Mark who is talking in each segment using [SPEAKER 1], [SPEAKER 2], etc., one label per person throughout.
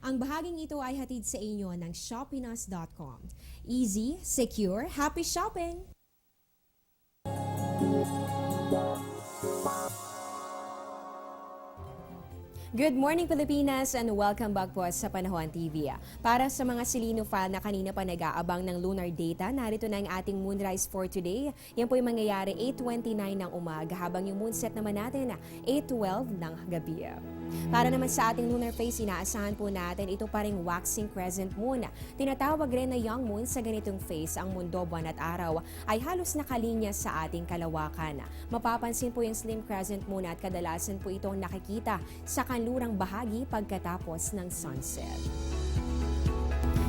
[SPEAKER 1] Ang bahaging ito ay hatid sa inyo ng Shopinas.com. Easy, secure, happy shopping! Good morning Pilipinas and welcome back po sa Panahon TV. Para sa mga Silino fan na kanina pa nag-aabang ng lunar data, narito na ang ating moonrise for today. Yan po yung mangyayari 8:29 ng umaga habang yung moonset naman natin 8:12 ng gabi. Para naman sa ating lunar phase, inaasahan po natin ito pa ring waxing crescent moon. Tinatawag rin na young moon sa ganitong phase. Ang mundo, buwan at araw ay halos nakalinya sa ating kalawakan. Mapapansin po yung slim crescent moon at kadalasan po itong nakikita sa kanlurang bahagi pagkatapos ng sunset.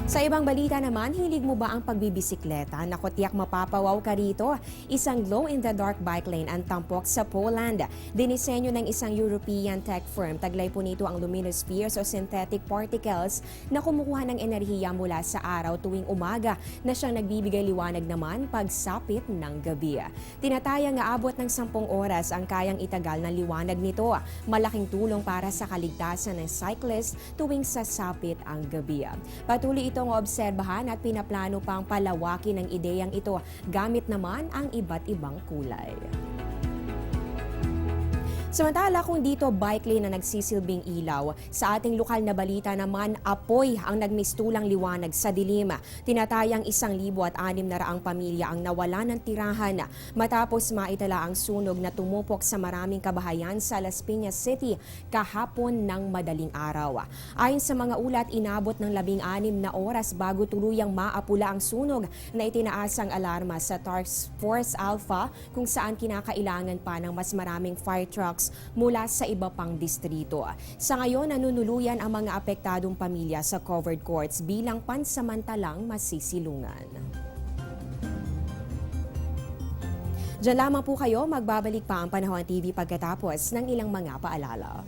[SPEAKER 1] Sa ibang balita naman, hilig mo ba ang pagbibisikleta? Naku, tiyak mapapawaw ka rito. Isang glow-in-the-dark bike lane ang tampok sa Poland. Dinisenyo ng isang European tech firm. Taglay po nito ang luminous spheres o synthetic particles na kumukuha ng enerhiya mula sa araw tuwing umaga na siyang nagbibigay liwanag naman pagsapit ng gabi. Tinatayang aabot ng 10 oras ang kayang itagal ng liwanag nito. Malaking tulong para sa kaligtasan ng cyclist tuwing sasapit ang gabi. Patuloy itong obserbahan at pinaplano pang palawakin ng ideyang ito gamit naman ang iba't ibang kulay. Samantala kung dito bike lane na nagsisilbing ilaw, sa ating lokal na balita naman apoy ang nagmistulang liwanag sa dilim. Tinatayang 1,600 pamilya ang nawala ng tirahan matapos maitala ang sunog na tumupok sa maraming kabahayan sa Las Piñas City kahapon ng madaling araw. Ayon sa mga ulat, inabot ng 16 na oras bago tuluyang maapula ang sunog na itinaas ang alarma sa Task Force Alpha kung saan kinakailangan pa ng mas maraming fire trucks mula sa iba pang distrito. Sa ngayon, nanunuluyan ang mga apektadong pamilya sa covered courts bilang pansamantalang masisilungan. Diyan lamang po kayo, magbabalik pa ang Panahon TV pagkatapos ng ilang mga paalala.